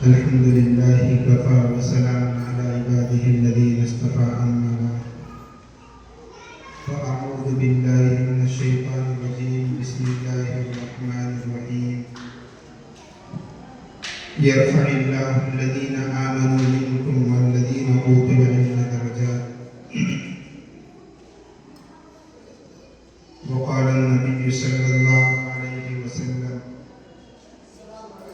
الحمد لله كفى وسلام على عباده الذين اصطفى أما بعد فأعوذ بالله من الشيطان الرجيم بسم الله الرحمن الرحيم يرفع الله الذين آمنوا منكم والذين أوتوا العلم درجات وقال النبي صلى الله عليه وسلم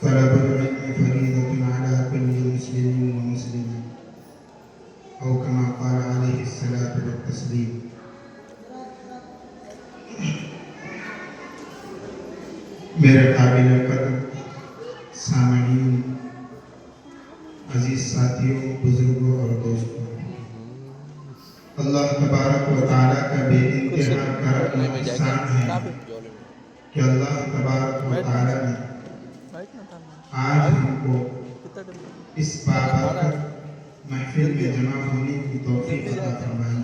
طلب العلم فريضة على كل مسلم ومسلمة أو كما قال عليه الصلاة والتسليم. میرے قابل قدر سامعین، عزیز ساتھیوں، بزرگوں اور دوستوں، اللہ تبارک و تعالیٰ کا بے انتہا کرم و احسان ہے کہ اللہ تبارک و تعالیٰ نے آج ہم کو اس بابرکت محفل میں جمع ہونے کی توفیق عطا فرمائی ہے۔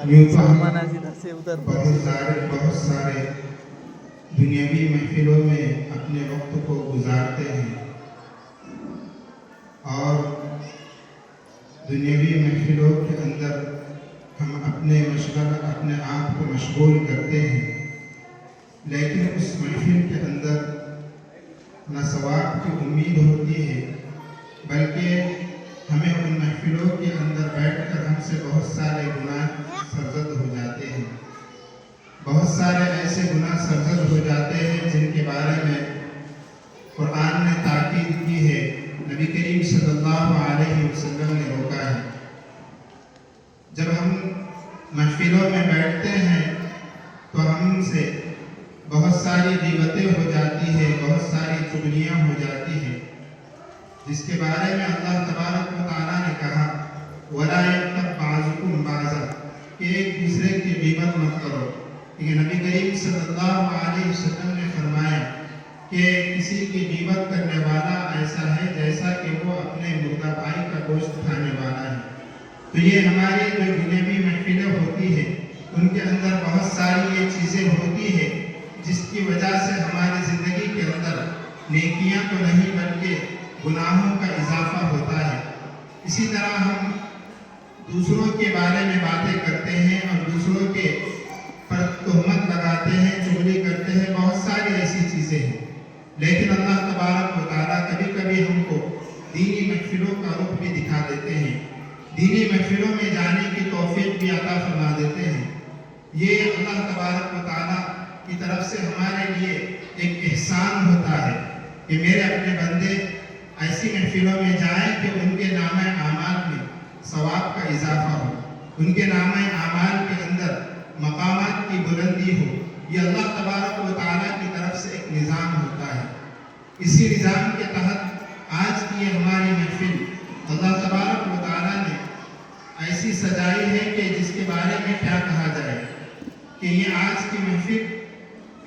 یوں تو ہم بہت سارے دنیاوی محفلوں میں اپنے وقت کو گزارتے ہیں اور دنیاوی محفلوں کے اندر ہم اپنے آپ کو مشغول کرتے ہیں، لیکن اس محفل کے اندر نہ ثواب کی امید ہوتی ہے بلکہ ہمیں ان محفلوں کے اندر بیٹھ کر ہم سے بہت سارے گناہ سرزد ہو جاتے ہیں، بہت سارے ایسے گناہ سرزد ہو جاتے ہیں جن کے بارے میں قرآن نے تاکید کی ہے، نبی کریم صلی اللہ علیہ وسلم نے روکا ہے۔ جب ہم محفلوں میں بیٹھتے ہیں تو ہم سے بہت ساری غیبتیں ہو جاتی ہیں، بہت ساری چغلیاں ہو جاتی ہیں، جس کے بارے میں اللہ تبارک و تعالیٰ نے کہا وَلَا يَغْتَبْ بَعْضُكُمْ بَعْضًا کہ ایک دوسرے کی غیبت مت کرو، کیونکہ نبی کریم صلی اللہ علیہ وسلم نے فرمایا کہ کسی کی غیبت کرنے والا ایسا ہے جیسا کہ وہ اپنے مردہ بھائی کا گوشت کھانے والا ہے۔ تو یہ ہماری جو دنیاوی محفلیں ہوتی ہیں ان کے اندر بہت ساری یہ چیزیں ہوتی ہیں جس کی وجہ سے ہماری زندگی کے اندر نیکیاں تو نہیں بلکہ گناہوں کا اضافہ ہوتا ہے۔ اسی طرح ہم دوسروں کے بارے میں باتیں کرتے ہیں اور دوسروں کے پر تہمت لگاتے ہیں، چغلی کرتے ہیں، بہت ساری ایسی چیزیں ہیں، لیکن اللہ تبارک و تعالیٰ کبھی کبھی ہم کو دینی محفلوں کا رخ بھی دکھا دیتے ہیں، دینی محفلوں میں جانے کی توفیق بھی عطا فرما دیتے ہیں۔ یہ اللہ تبارک و تعالیٰ کی طرف سے ہمارے لیے ایک احسان ہوتا ہے کہ میرے اپنے بندے ایسی محفلوں میں جائیں کہ ان کے نامہ اعمال میں ثواب کا اضافہ ہو، ان کے نامہ اعمال کے اندر مقامات کی بلندی ہو۔ یہ اللہ تبارک و تعالیٰ کی طرف سے ایک نظام ہوتا ہے۔ اسی نظام کے تحت آج کی یہ ہماری محفل اللہ تبارک و تعالیٰ نے ایسی سجائی ہے کہ جس کے بارے میں کیا کہا جائے کہ یہ آج کی محفل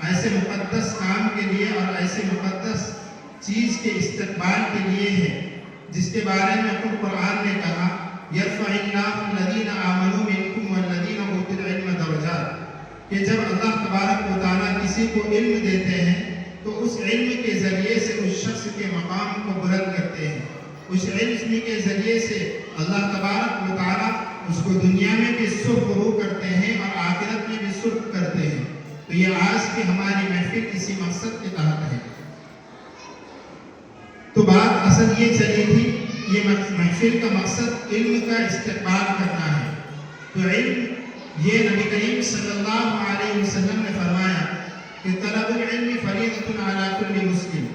ایسے مقدس کام کے لیے اور ایسے مقدس چیز کے استقبال کے لیے ہے جس کے بارے میں خود قرآن نے کہا یرفع اللہ الذین آمنوا منکم والذین اوتوا العلم درجات کہ جب اللہ تبارک و تعالیٰ کسی کو علم دیتے ہیں تو اس علم کے ذریعے سے اس شخص کے مقام کو بلند کرتے ہیں، اس علم کے ذریعے سے اللہ تبارک و تعالیٰ اس کو دنیا میں بھی سرخرو کرتے ہیں اور آخرت میں بھی سرخ کرتے ہیں۔ تو یہ آج کی ہماری محفل اسی مقصد کے تحت ہے۔ تو بات اصل یہ چلی تھی، یہ محفل کا مقصد علم کا استقبال کرنا ہے۔ تو علم یہ نبی کریم صلی اللہ علیہ وسلم نے فرمایا کہ طلب العلم فریضۃ علی کل مسلم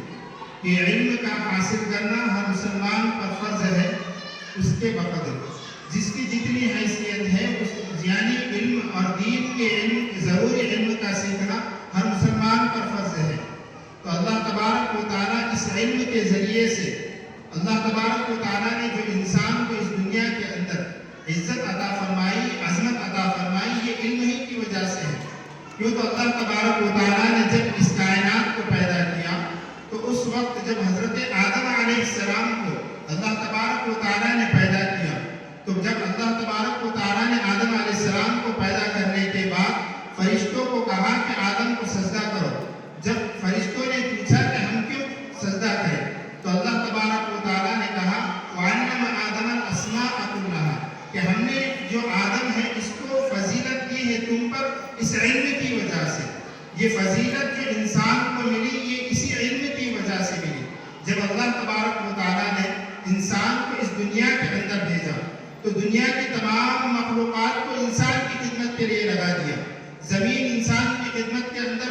کہ علم کا حاصل کرنا ہر مسلمان پر فرض ہے اس کے بقدر جس کی جتنی حیثیت ہے، یعنی علم اور دین کے علم، ضروری علم کا سیکھنا ہر مسلمان پر فرض ہے۔ تو اللہ تبارک و تعالیٰ اس علم کے ذریعے سے اللہ تبارک و تعالیٰ نے جو انسان کو اس دنیا کے اندر عزت عطا فرمائی، عظمت عطا فرمائی، یہ علم ہی کی وجہ سے ہے۔ کیوں تو اللہ تبارک و تعالیٰ نے جب اس کائنات کو پیدا کیا تو اس وقت جب حضرت آدم علیہ السلام کو اللہ تبارک و تعالیٰ نے پیدا کیا تو جب اللہ تبارک و تعالیٰ نے آدم علیہ السلام کو پیدا کرنے کے بعد فرشتوں کو کہا کہ آدم کو سجدہ کرو، یہ فضیلت جو انسان کو ملی یہ اسی علم کی وجہ سے ملی۔ جب اللہ تبارک و تعالیٰ نے انسان کو اس دنیا کے اندر بھیجا تو دنیا کی تمام مخلوقات کو انسان کی خدمت کے لیے لگا دیا۔ زمین انسان کی خدمت کے اندر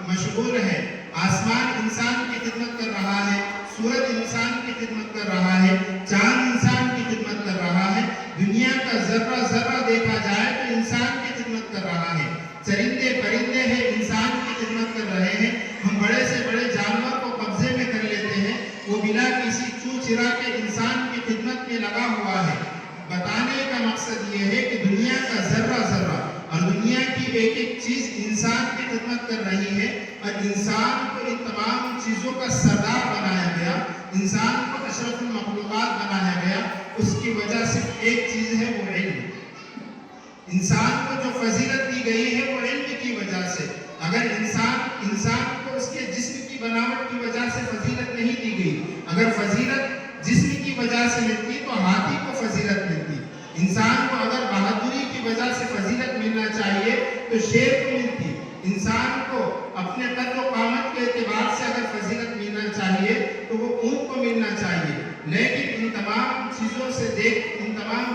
مشغول ہے، آسمان انسان کی خدمت کر رہا ہے، سورج انسان کی خدمت کر رہا ہے، چاند انسان کی خدمت کر رہا ہے، دنیا کا ذرہ ذرہ دیکھا جائے تو انسان کی خدمت کر رہا ہے، چرندے پرندے ہیں انسان کی خدمت کر رہے ہیں۔ ہم بڑے سے بڑے جانور کو قبضے میں کر لیتے ہیں، وہ بلا کسی چو چرا کے انسان کی خدمت میں لگا ہوا ہے۔ بتانے کا مقصد یہ ہے کہ دنیا کا ذرہ ذرہ اور دنیا کی ایک ایک چیز انسان کی خدمت کر رہی ہے، اور انسان کو ان تمام چیزوں کا سردار بنایا گیا، انسان کو اشرف المخلوقات بنایا گیا۔ اس کی وجہ صرف ایک چیز ہے، وہ علم۔ انسان کو جو فضیلت دی گئی ہے وہ علم کی وجہ سے۔ اگر انسان کو اس کے جسم کی بناوٹ کی وجہ سے فضیلت نہیں دی گئی، اگر فضیلت جسم کی وجہ سے ملتی تو ہاتھی کو فضیلت ملتی۔ انسان کو اگر بہادری کی وجہ سے فضیلت ملنا چاہیے تو شیر کو ملتی۔ انسان کو اپنے قد و قامت کے اعتبار سے اگر فضیلت ملنا چاہیے تو وہ اونٹ کو ملنا چاہیے۔ لیکن ان تمام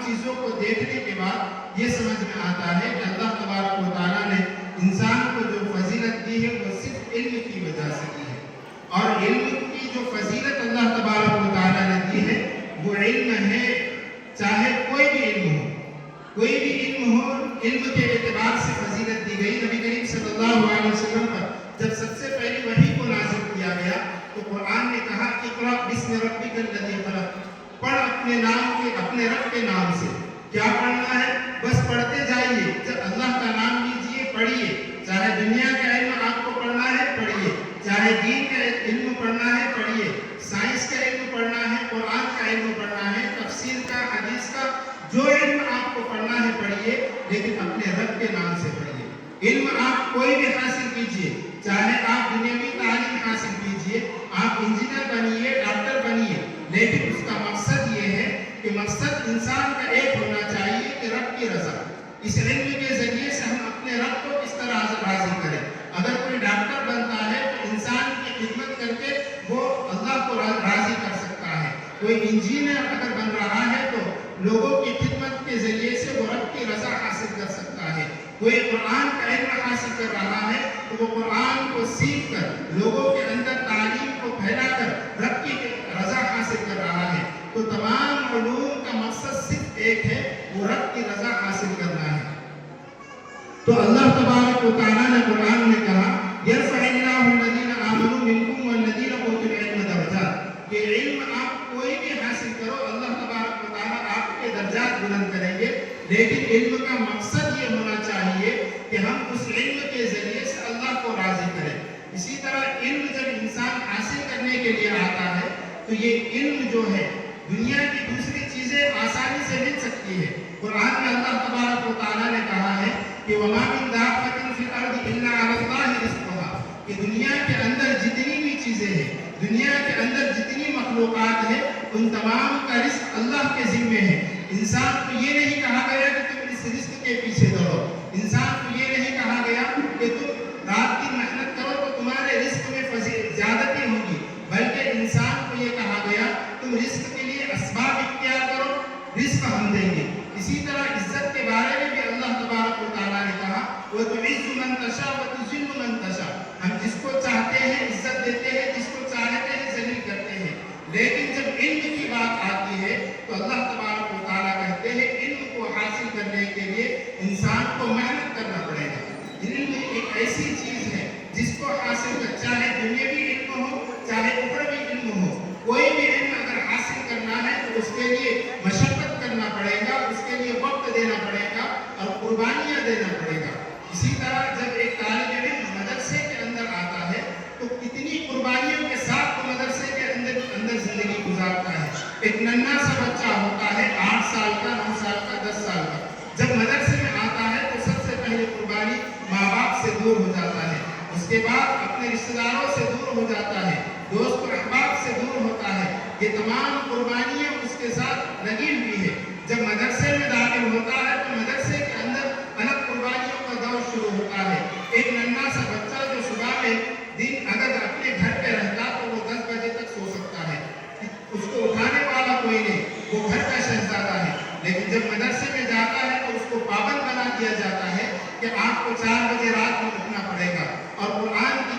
چیزوں کو دیکھنے کے بعد یہ سمجھ میں آتا ہے کہ اللہ تبارک و تعالیٰ نے انسان کو جو فضیلت دی ہے وہ صرف علم کی وجہ سے دی ہے، اور علم کی جو فضیلت اللہ تبارک و تعالیٰ نے دی ہے وہ علم ہے، چاہے کوئی بھی علم ہو، علم کے اعتبار سے فضیلت دی گئی۔ نبی کریم صلی اللہ علیہ وسلم پر جب سب سے پہلی وحی کو نازل کیا گیا تو قرآن نے کہا اقرأ بسم ربک الذی خلق، پڑھ اپنے رب کے نام سے۔ کیا پڑھنا ہے؟ بس پڑھتے جائیے، جب اللہ کا نام لیجئے، پڑھیے۔ چاہے دنیا کا علم آپ کو پڑھنا ہے پڑھیے، چاہے دین کا علم پڑھنا ہے پڑھیے، سائنس کا علم پڑھنا ہے، قرآن کا علم پڑھنا ہے، تفسیر کا، حدیث کا، جو علم آپ کو پڑھنا ہے پڑھیے، لیکن اپنے رب کے نام سے پڑھیے۔ علم آپ کوئی بھی حاصل کیجئے، چاہے آپ دنیاوی تعلیم حاصل کیجئے، آپ انجینئر بنیے، ڈاکٹر بنیے، لیکن اس کا مقصد یہ ہے کہ مقصد انسان کا ایک ہونا چاہیے کہ رب کی رضا۔ اس علم کے ذریعے سے ہم اپنے رب کو کس طرح راضی کریں۔ اگر کوئی ڈاکٹر بنتا ہے تو انسان کی خدمت کر کے وہ اللہ کو راضی کر سکتا ہے۔ کوئی انجینئر اگر بن رہا ہے تو لوگوں کی خدمت کے ذریعے سے وہ رب کی رضا حاصل کر سکتا ہے۔ کوئی قرآن کا علم حاصل کر رہا ہے تو وہ قرآن کو سیکھ کر لوگوں کے اندر تعلیم کو پھیلا کر رب کی رضا حاصل کر رہا ہے۔ تو تمام علوم کا مقصد صرف ایک ہے، وہ رب کی رضا حاصل کرنا ہے۔ تو اللہ تبارک و تعالیٰ نے قرآن میں کہا یرفع اللہ الذین آمنوا منکم والذین اوتوا العلم درجات، کہ علم آپ کوئی بھی حاصل کرو اللہ تبارک و تعالیٰ آپ کے درجات بلند کریں گے، لیکن علم کا مقصد یہ ہونا چاہیے کہ ہم اس علم کے ذریعے سے اللہ کو راضی کریں۔ اسی طرح علم جب انسان حاصل کرنے کے لیے آتا ہے تو یہ علم جو ہے دنیا کی دوسری چیزیں آسانی سے مل سکتی ہے۔ قرآن میں اللہ تبارک و تعالیٰ نے کہا ہے کہ وَمَا مِن دَابَّةٍ فِي الْأَرْضِ إِلَّا عَلَى اللَّهِ رِزْقُهَا، کہ دنیا کے اندر جتنی بھی چیزیں ہیں، دنیا کے اندر جتنی مخلوقات ہیں، ان تمام کا رزق اللہ کے ذمے ہے۔ انسان کو یہ نہیں کہا گیا کہ تم اس رزق کے پیچھے دوڑو، انسان کو یہ نہیں کہا گیا کہ تم رات کی محنت کرو تو تمہارے رزق میں زیادتی ہوگی، بلکہ انسان کو یہ کہا گیا تم رزق کے لیے اسباب اختیار کرو، رزق ہم دیں گے۔ اسی طرح عزت کے بارے میں بھی اللہ تبارک و تعالیٰ نے کہا وَتُعِزُّ مَن تَشَاءُ وَتُذِلُّ مَن تَشَاءُ، ہم جس کو چاہتے ہیں عزت دیتے ہیں، جس کو چاہتے ہیں ذلیل کرتے ہیں۔ لیکن جب علم کی بات آتی ہے تو اللہ تبارک و تعالیٰ کہتے ہیں علم کو حاصل کرنے کے لیے انسان کو محنت کرنا پڑے گا۔ علم ایک ایسی چیز ہے جس کو حاصل کر، چاہے دنیاوی علم ہو چاہے اخروی علم ہو، کوئی بھی علم اگر حاصل کرنا ہے تو اس کے لیے مشقت کرنا پڑے گا، اس کے لیے وقت دینا پڑے گا اور قربانیاں دینا پڑے گا۔ اسی طرح جب ایک طالب علم مدرسے کے اندر آتا ہے تو کتنی قربانیوں کے ساتھ وہ مدرسے کے اندر زندگی گزارتا ہے۔ ایک ننھا سا بچہ ہوتا ہے 8 سال کا، 9 سال کا، 10 سال کا، جب مدرسے میں آتا ہے تو سب سے پہلے قربانی ماں باپ سے دور ہو جاتا ہے، اس کے بعد اپنے رشتہ داروں سے دور ہو جاتا ہے، دوست و احباب سے دور ہوتا ہے۔ یہ تمام قربانیاں اس کے ساتھ لگی ہوئی ہے۔ جب مدرسے میں داخل ہوتا ہے تو مدرسے کے اندر الگ قربانیوں کا دور شروع ہوتا ہے۔ ایک ننھا سا بچہ